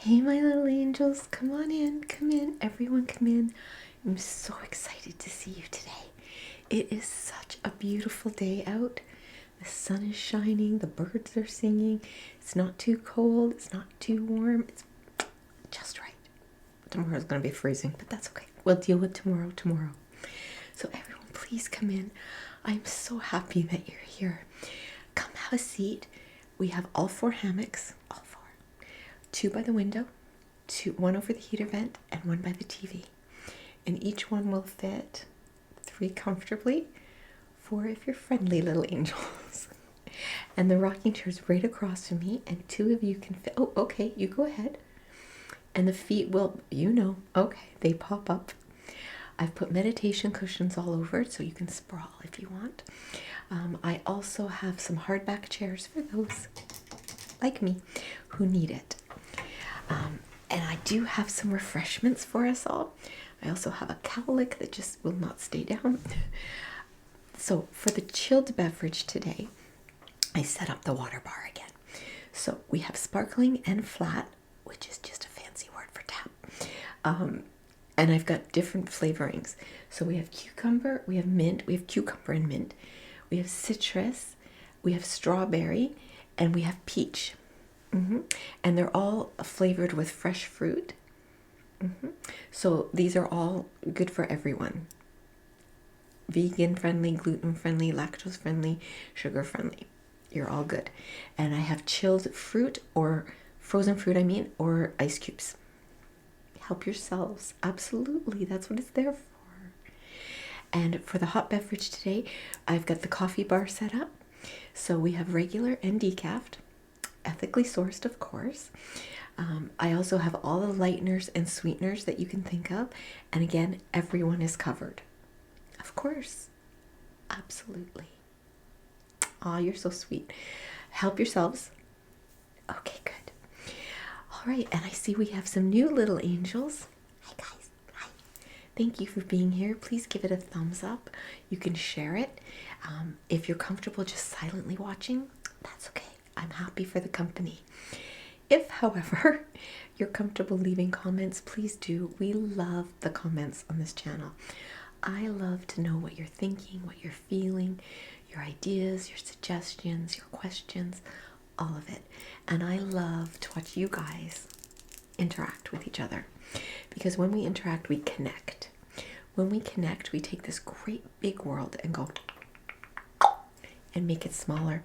Hey, my little angels, come on in, come in, everyone come in. I'm so excited to see you today. It is such a beautiful day out. The sun is shining, the birds are singing. It's not too cold, it's not too warm, it's just right. Tomorrow's gonna be freezing, but that's okay. We'll deal with tomorrow. So everyone, please come in. I'm so happy that you're here. Come have a seat. We have all 4 hammocks, all 4. 2 by the window, 1 over the heater vent, and 1 by the TV. And each one will fit 3 comfortably, 4 if you're friendly little angels. And the rocking chair is right across from me, and 2 of you can fit. Oh, okay, you go ahead. And the feet will, okay, they pop up. I've put meditation cushions all over it so you can sprawl if you want. I also have some hardback chairs for those like me who need it. And I do have some refreshments for us all. I also have a cowlick that just will not stay down. So for the chilled beverage today, I set up the water bar again. So we have sparkling and flat, which is just a fancy word for tap. And I've got different flavorings. So we have cucumber, we have mint, we have cucumber and mint, we have citrus, we have strawberry, and we have peach. And they're all flavored with fresh fruit. So these are all good for everyone. Vegan friendly, gluten friendly, lactose friendly, sugar friendly. You're all good. And I have chilled fruit, or frozen fruit, or ice cubes. Help yourselves. Absolutely, that's what it's there for. And for the hot beverage today, I've got the coffee bar set up. So we have regular and decaf, ethically sourced, of course. I also have all the lighteners and sweeteners that you can think of. And again, everyone is covered. Of course. Absolutely. Aw, you're so sweet. Help yourselves. Okay, good. All right, and I see we have some new little angels. Hi, guys. Hi. Thank you for being here. Please give it a thumbs up. You can share it. If you're comfortable just silently watching, that's okay. I'm happy for the company. If, however, you're comfortable leaving comments, please do. We love the comments on this channel. I love to know what you're thinking, what you're feeling, your ideas, your suggestions, your questions, all of it. And I love to watch you guys interact with each other, because when we interact, we connect. When we connect, we take this great big world and go and make it smaller.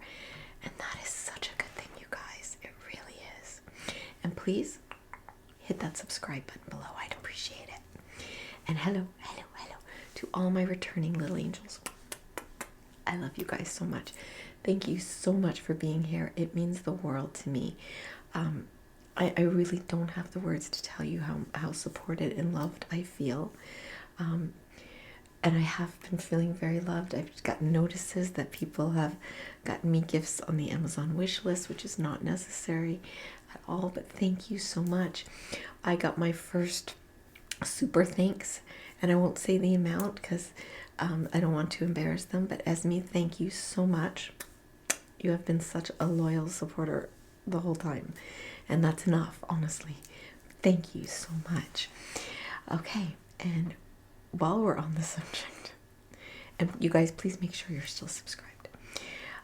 And that is such a good thing, you guys. It really is. And please hit that subscribe button below. I'd appreciate it. And hello to all my returning little angels. I love you guys so much. Thank you so much for being here. It means the world to me. I really don't have the words to tell you how supported and loved I feel. And I have been feeling very loved. I've gotten notices that people have gotten me gifts on the Amazon wish list, which is not necessary at all, but thank you so much. I got my first super thanks, and I won't say the amount because I don't want to embarrass them, but Esme, thank you so much. You have been such a loyal supporter the whole time, and that's enough, honestly. Thank you so much. Okay, and while we're on the subject, and you guys, please make sure you're still subscribed.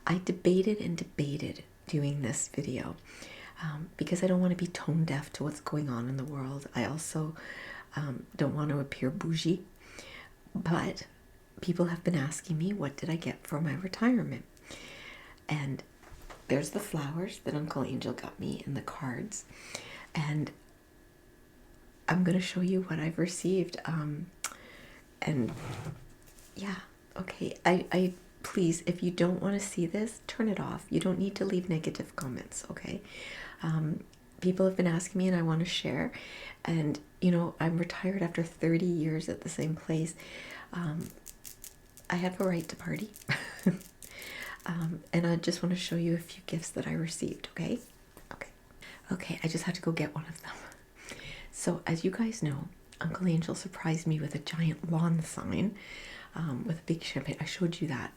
I debated doing this video because I don't want to be tone deaf to what's going on in the world. I also don't want to appear bougie, but people have been asking me, what did I get for my retirement? And there's the flowers that Uncle Angel got me and the cards, and I'm going to show you what I've received. And yeah, okay, I please, if you don't want to see this, turn it off. You don't need to leave negative comments, okay? People have been asking me and I want to share, and I'm retired after 30 years at the same place. I have a right to party. And I just want to show you a few gifts that I received, okay? Okay, I just had to go get one of them. So as you guys know, Uncle Angel surprised me with a giant lawn sign with a big champagne. I showed you that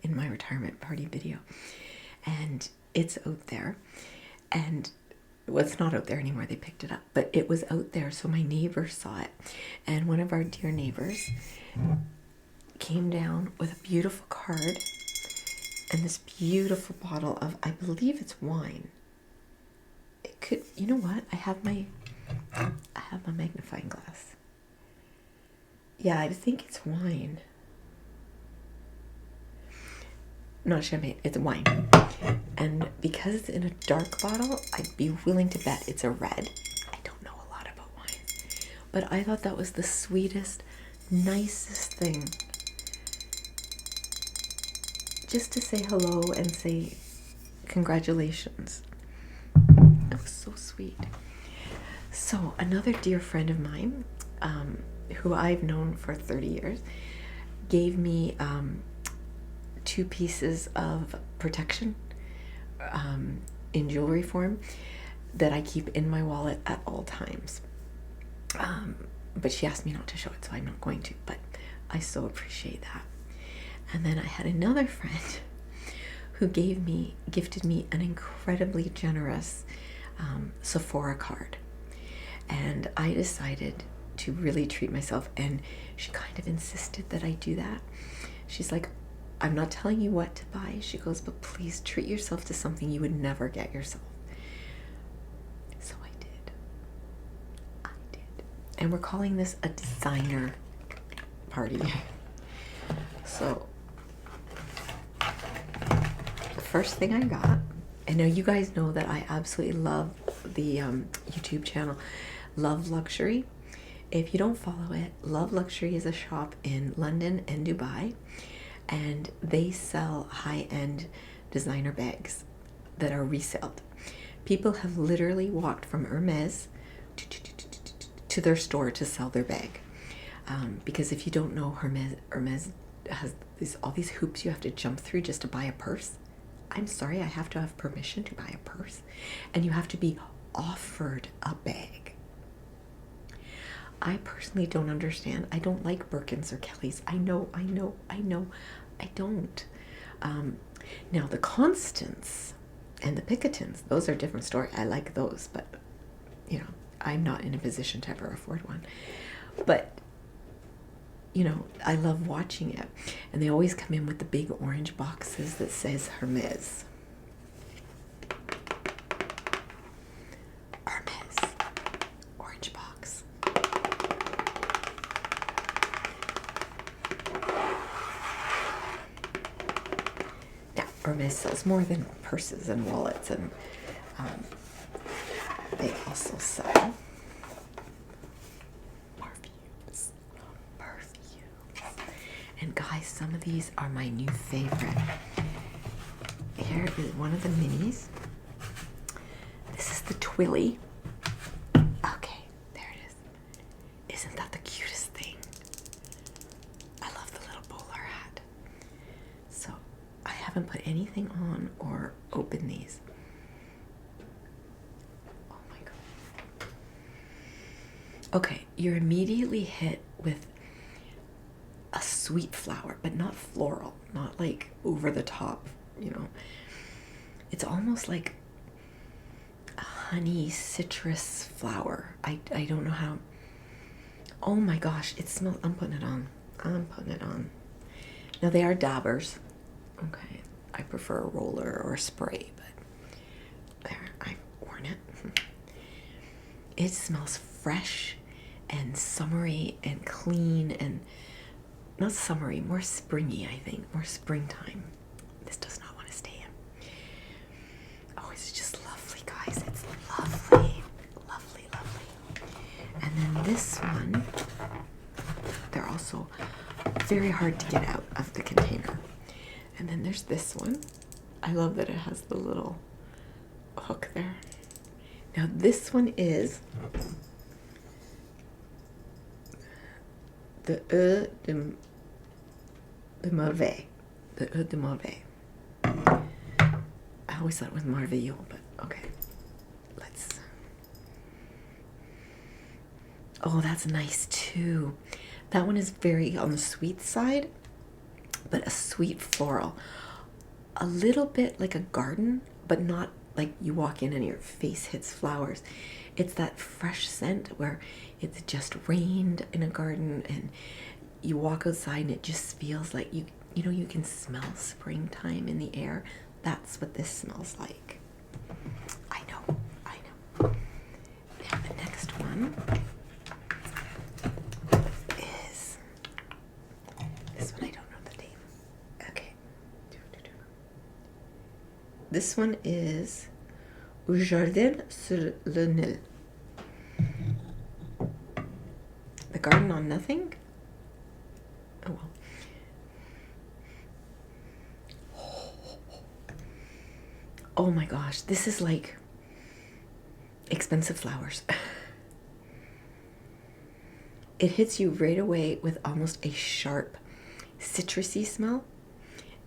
in my retirement party video, and it's out there. And Well, it's not out there anymore. They picked it up, but it was out there. So my neighbor saw it, and one of our dear neighbors came down with a beautiful card and this beautiful bottle of, I believe it's wine. It could, you know what? I have my magnifying glass. Yeah, I think it's wine. Not champagne, it's wine. And because it's in a dark bottle, I'd be willing to bet it's a red. I don't know a lot about wines, but I thought that was the sweetest, nicest thing. Just to say hello and say congratulations. That was so sweet. So another dear friend of mine, who I've known for 30 years, gave me 2 pieces of protection in jewelry form that I keep in my wallet at all times. But she asked me not to show it, so I'm not going to, but I so appreciate that. And then I had another friend who gifted me an incredibly generous Sephora card. And I decided to really treat myself, and she kind of insisted that I do that. She's like, I'm not telling you what to buy. She goes, but please treat yourself to something you would never get yourself. So I did. And we're calling this a designer party. So the first thing I got, and now you guys know that I absolutely love the YouTube channel Love Luxury. If you don't follow it, Love Luxury is a shop in London and Dubai, and they sell high-end designer bags that are reselled. People have literally walked from Hermes to their store to sell their bag. Because if you don't know, Hermes has all these hoops you have to jump through just to buy a purse. I'm sorry, I have to have permission to buy a purse. And you have to be offered a bag. I personally don't understand. I don't like Birkins or Kellys. I know. I don't. Now the Constants and the Pickertons, those are a different story. I like those, but you know, I'm not in a position to ever afford one. But you know, I love watching it. And they always come in with the big orange boxes that says Hermes. Hermes. Orange box. Now, Hermes sells more than purses and wallets, and they also sell and guys, some of these are my new favorite. Here is one of the minis. This is the Twilly. Okay, there it is. Isn't that the cutest thing? I love the little bowler hat. So I haven't put anything on or opened these. Oh my god. Okay, you're immediately hit with a sweet flower, but not floral, not like over the top, you know. It's almost like a honey citrus flower. I don't know how. Oh my gosh, it smells. I'm putting it on. Now they are dabbers. Okay, I prefer a roller or a spray, but there, I've worn it. It smells fresh and summery and clean, and not summery, more springy, I think, more springtime. This does not want to stay in. Oh, it's just lovely, guys. It's lovely. Lovely, lovely. And then this one, they're also very hard to get out of the container. And then there's this one. I love that it has the little hook there. Now this one is the Eau de Mauvais. The Eau de Mauvais. I always thought it was Marveilleux, but okay. Let's. Oh, that's nice too. That one is very on the sweet side, but a sweet floral. A little bit like a garden, but not like you walk in and your face hits flowers. It's that fresh scent where it's just rained in a garden and you walk outside and it just feels like you know, you can smell springtime in the air. That's what this smells like. I know. Now the next one is this one. I don't know the name. Okay. This one is Au Jardin sur le Nil. The Garden on Nothing? Oh well. Oh my gosh, this is like expensive flowers. It hits you right away with almost a sharp citrusy smell,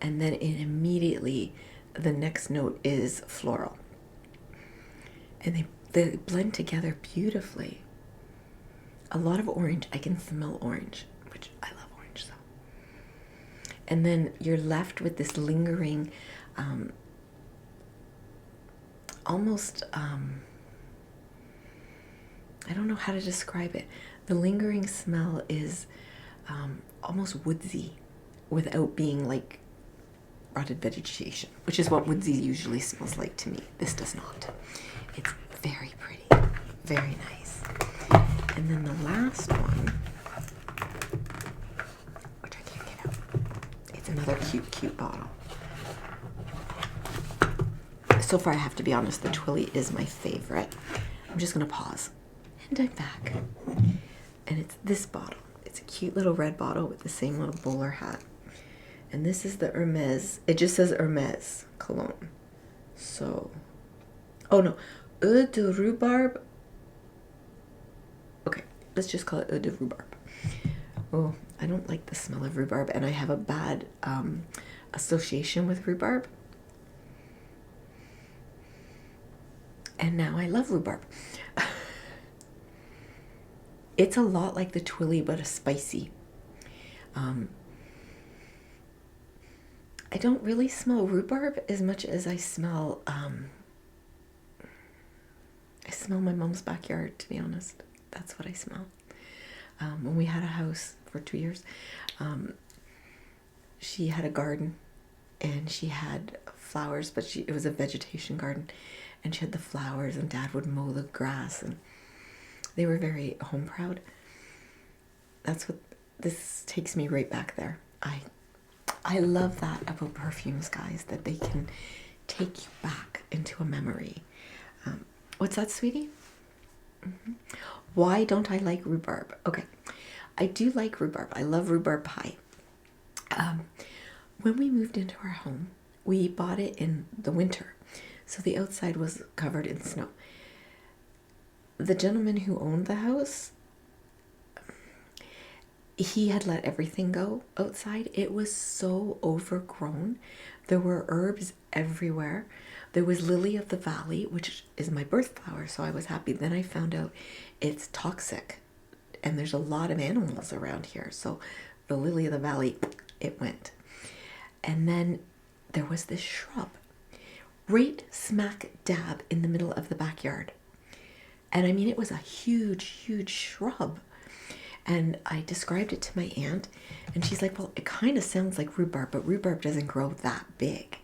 and then it immediately, the next note is floral. And they blend together beautifully. A lot of orange. I can smell orange, which I love orange so. And then you're left with this lingering, almost, I don't know how to describe it. The lingering smell is almost woodsy without being like rotted vegetation, which is what woodsy usually smells like to me. This does not. It's very pretty, very nice. And then the last one, which I can't get out, it's another cute bottle. So far, I have to be honest, the Twilly is my favorite. I'm just gonna pause. And I'm back. And it's this bottle. It's a cute little red bottle with the same little bowler hat. And this is the Hermes. It just says Hermes cologne. So, oh no, Eau de Rhubarbe. Okay, let's just call it Eau de Rhubarbe. Oh, I don't like the smell of rhubarb, and I have a bad association with rhubarb. And now I love rhubarb. It's a lot like the Twilly, but a spicy. I don't really smell rhubarb as much as I smell my mom's backyard, to be honest. That's what I smell. When we had a house for 2 years, she had a garden and she had flowers, but it was a vegetation garden, and she had the flowers, and Dad would mow the grass, and they were very home proud. That's what this takes me right back there. I love that about perfumes, guys, that they can take you back into a memory. What's that, sweetie? Mm-hmm. Why don't I like rhubarb? Okay, I do like rhubarb. I love rhubarb pie. When we moved into our home, we bought it in the winter, so the outside was covered in snow. The gentleman who owned the house, he had let everything go outside. It was so overgrown. There were herbs everywhere. There was lily of the valley, which is my birth flower, so I was happy. Then I found out it's toxic, and there's a lot of animals around here, so the lily of the valley, it went. And then there was this shrub right smack dab in the middle of the backyard. And I mean, it was a huge shrub. And I described it to my aunt, and she's like, well, it kind of sounds like rhubarb, but rhubarb doesn't grow that big.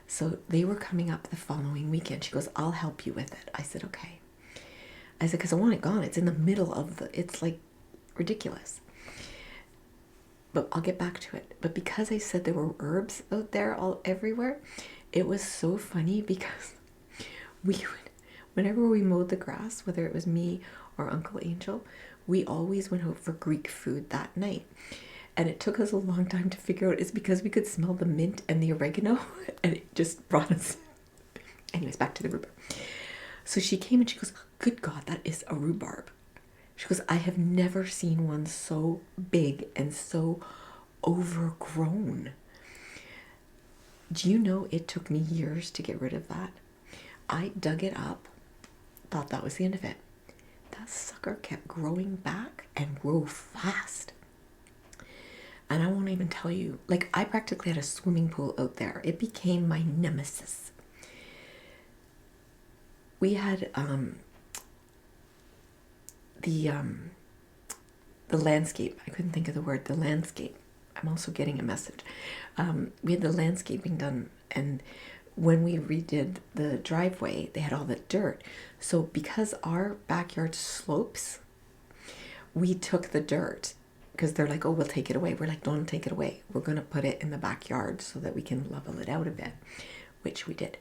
So they were coming up the following weekend. She goes, I'll help you with it. I said, okay. I said, because I want it gone. It's in the middle of it's like ridiculous. But I'll get back to it. But because I said there were herbs out there everywhere, it was so funny because whenever we mowed the grass, whether it was me or Uncle Angel, we always went out for Greek food that night. And it took us a long time to figure out it's because we could smell the mint and the oregano, and it just brought us. Anyways, back to the rhubarb. So she came and she goes, good God, that is a rhubarb. She goes, I have never seen one so big and so overgrown. Do you know it took me years to get rid of that? I dug it up, thought that was the end of it. That sucker kept growing back and grew fast. And I won't even tell you, like, I practically had a swimming pool out there. It became my nemesis. we had the landscape. I couldn't think of the word. The landscape. I'm also getting a message. We had the landscaping done, and when we redid the driveway, they had all the dirt. So because our backyard slopes, we took the dirt because they're like, oh, we'll take it away. We're like, don't take it away. We're going to put it in the backyard so that we can level it out a bit, which we did.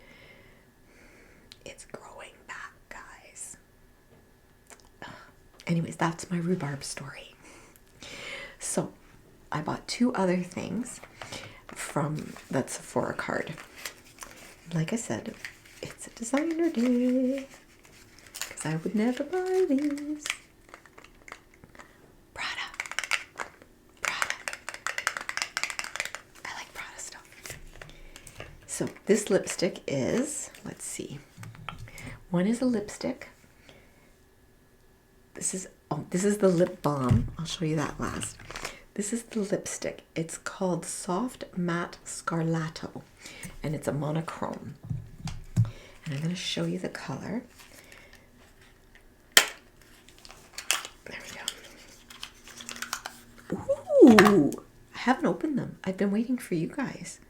It's growing back, guys. Anyways, that's my rhubarb story. So I bought 2 other things from that Sephora card. Like I said, it's a designer day because I would never buy these. Prada. I like Prada stuff. So this lipstick is, let's see. One is a lipstick. This is the lip balm. I'll show you that last. This is the lipstick. It's called Soft Matte Scarlatto, and it's a monochrome. And I'm going to show you the color. There we go. Ooh! I haven't opened them. I've been waiting for you guys.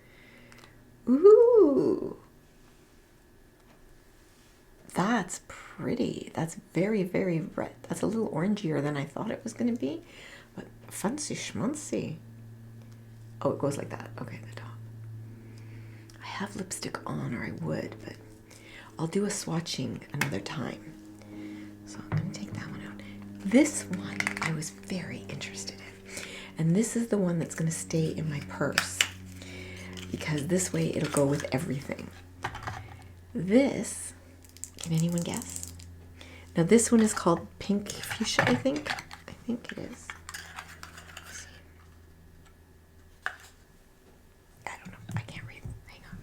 Ooh! That's pretty. That's very, very red. That's a little orangier than I thought it was going to be. But fancy schmancy. Oh, it goes like that. Okay, the top. I have lipstick on, or I would, but I'll do a swatching another time. So I'm going to take that one out. This one I was very interested in. And this is the one that's going to stay in my purse, because this way it'll go with everything. This, can anyone guess? Now this one is called Pink Fuchsia, I think. I think it is. Let's see. I don't know. I can't read. Hang on.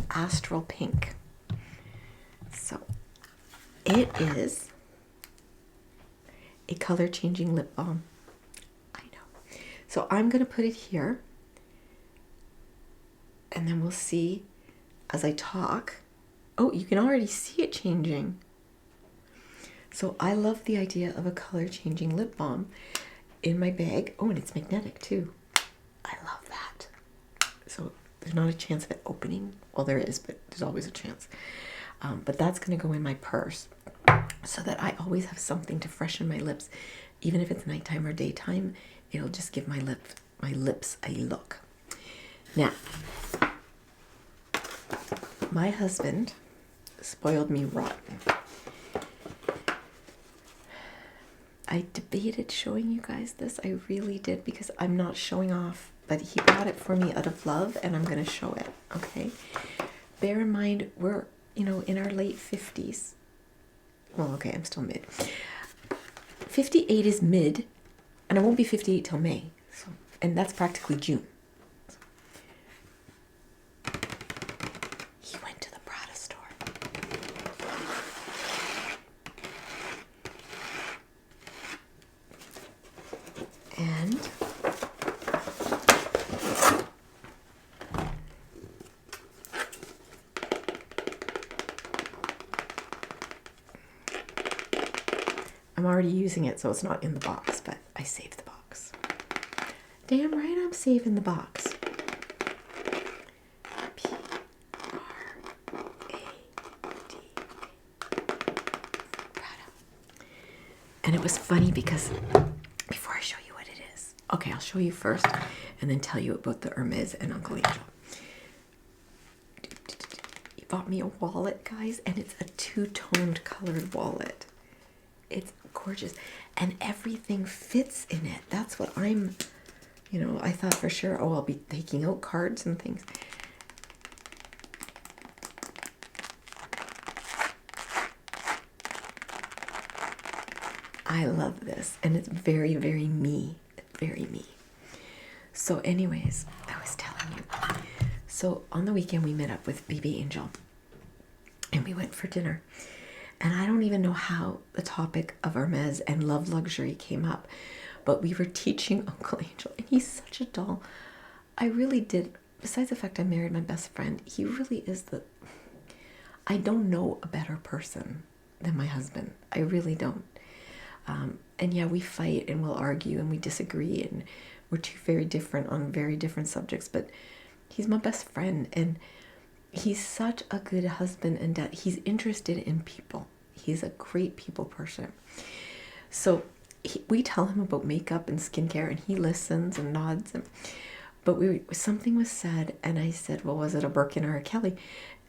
Astral Pink. So it is a color changing lip balm. I know. So I'm going to put it here, and then we'll see as I talk. Oh, you can already see it changing. So I love the idea of a color changing lip balm in my bag. Oh, and it's magnetic too. I love that. So there's not a chance of it opening. Well, there is, but there's always a chance. But that's going to go in my purse so that I always have something to freshen my lips. Even if it's nighttime or daytime, it'll just give my lips a look. Now, my husband spoiled me rotten. I debated showing you guys this. I really did, because I'm not showing off, but he bought it for me out of love, and I'm going to show it, okay? Bear in mind, we're, in our late 50s. Well, okay, I'm still mid. 58 is mid, and I won't be 58 till May. So, and that's practically June. He went to the Prada store. And I'm already using it, so it's not in the box, but I saved the box. Damn right I'm saving the box. P-R-A-D. Prada. And it was funny because before I show you what it is, okay, I'll show you first and then tell you about the Hermes and Uncle Angel. He bought me a wallet, guys, and it's a two-toned colored wallet. It's gorgeous, and everything fits in it. That's what I'm, I thought for sure, oh, I'll be taking out cards and things. I love this, and it's very, very me. Very me. So anyways, I was telling you. So on the weekend, we met up with Baby Angel, and we went for dinner. And I don't even know how the topic of Hermes and love luxury came up, but we were teaching Uncle Angel, and he's such a doll. I really did, besides the fact I married my best friend, he really is I don't know a better person than my husband. I really don't. And yeah, we fight and we'll argue and we disagree and we're two very different on very different subjects, but he's my best friend and he's such a good husband and dad. He's interested in people. He's a great people person. So we tell him about makeup and skincare and he listens and nods. But something was said and I said, well, was it a Birkin or a Kelly?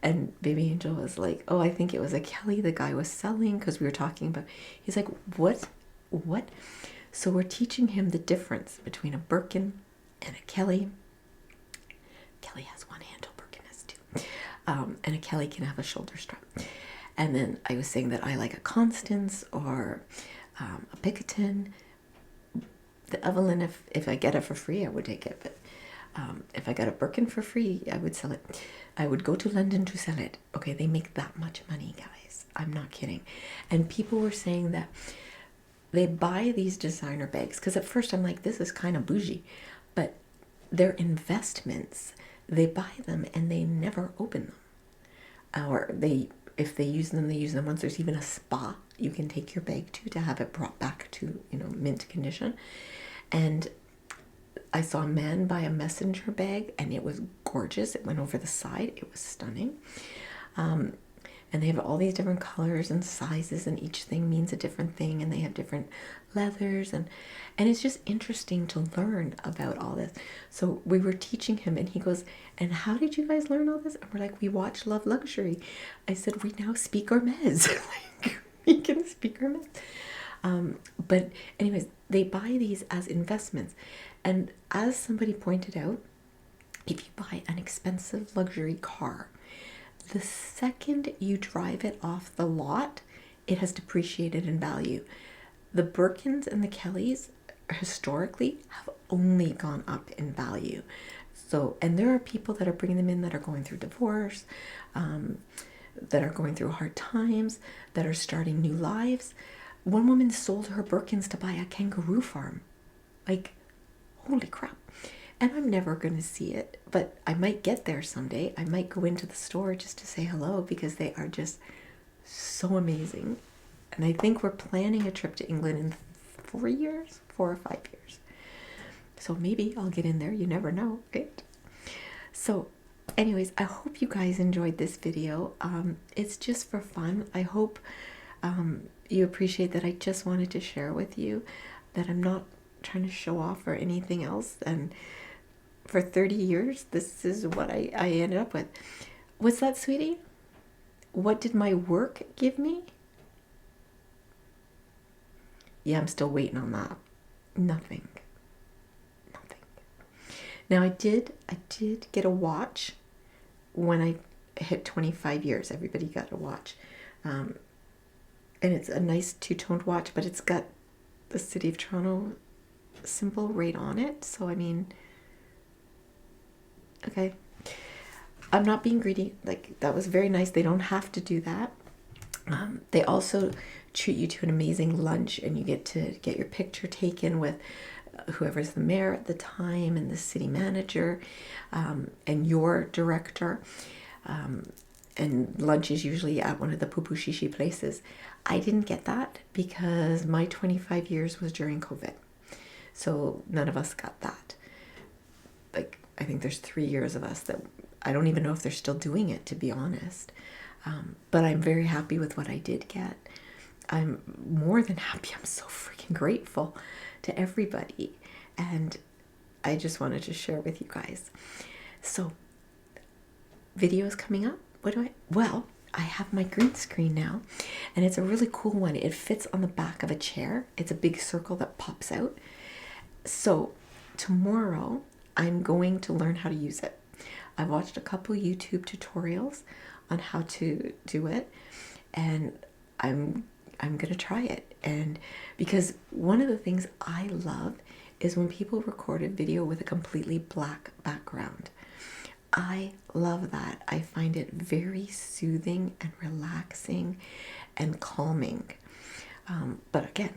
And baby Angel was like, oh, I think it was a Kelly the guy was selling, because we were talking about, he's like, what? So we're teaching him the difference between a Birkin and a Kelly. Kelly has one handle, Birkin has two. And a Kelly can have a shoulder strap. And then I was saying that I like a Constance or a Picotin. The Evelyn, if I get it for free, I would take it. But if I got a Birkin for free, I would sell it. I would go to London to sell it. Okay, they make that much money, guys. I'm not kidding. And people were saying that they buy these designer bags, because at first I'm like, this is kind of bougie, but they're investments. They buy them and they never open them. Or if they use them, they use them once. There's even a spa you can take your bag to have it brought back to, mint condition. And I saw a man buy a messenger bag and it was gorgeous. It went over the side. It was stunning. And they have all these different colors and sizes, and each thing means a different thing, and they have different leathers, and it's just interesting to learn about all this. So we were teaching him and he goes, and how did you guys learn all this? And we're like, we watch Love Luxury. I said, we now speak Hermes. Like, we can speak Hermes. But anyways, they buy these as investments. And as somebody pointed out, if you buy an expensive luxury car, the second you drive it off the lot, it has depreciated in value. The Birkins and the Kellys historically have only gone up in value. So, and there are people that are bringing them in that are going through divorce, that are going through hard times, that are starting new lives. One woman sold her Birkins to buy a kangaroo farm. Like, holy crap. And I'm never going to see it, but I might get there someday. I might go into the store just to say hello, because they are just so amazing. And I think we're planning a trip to England in 4 years, 4 or 5 years. So maybe I'll get in there. You never know, right? So anyways, I hope you guys enjoyed this video. It's just for fun. I hope you appreciate that I just wanted to share with you that I'm not trying to show off or anything else. And for 30 years, this is what I ended up with. What's that, sweetie? What did my work give me? Yeah, I'm still waiting on that. Nothing. Now I did get a watch when I hit 25 years. Everybody got a watch. And it's a nice two-toned watch, but it's got the City of Toronto symbol right on it. So I mean, okay, I'm not being greedy. Like, that was very nice. They don't have to do that. They also treat you to an amazing lunch, and you get to get your picture taken with whoever's the mayor at the time and the city manager, and your director. And lunch is usually at one of the poo-poo shishi places. I didn't get that because my 25 years was during COVID. So none of us got that. Like, I think there's 3 years of us that I don't even know if they're still doing it, to be honest. But I'm very happy with what I did get. I'm more than happy. I'm so freaking grateful to everybody. And I just wanted to share with you guys. So, videos coming up. Well, I have my green screen now, and it's a really cool one. It fits on the back of a chair. It's a big circle that pops out. So tomorrow I'm going to learn how to use it. I've watched a couple YouTube tutorials on how to do it, and I'm going to try it. And because one of the things I love is when people record a video with a completely black background. I love that. I find it very soothing and relaxing and calming. But again,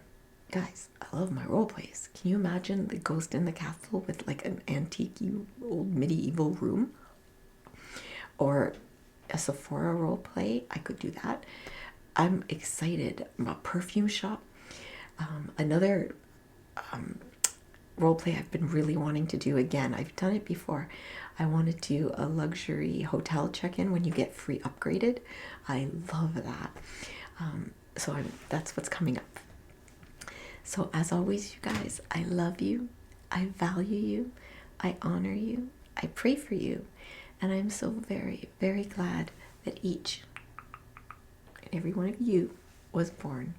guys, I love my role plays. Can you imagine the ghost in the castle with like an antique old medieval room? Or a Sephora role play, I could do that. I'm excited about perfume shop. Another role play I've been really wanting to do again. I've done it before. I want to do a luxury hotel check-in when you get free upgraded. I love that. That's what's coming up. So as always, you guys, I love you. I value you. I honor you. I pray for you. And I'm so very, very glad that each and every one of you was born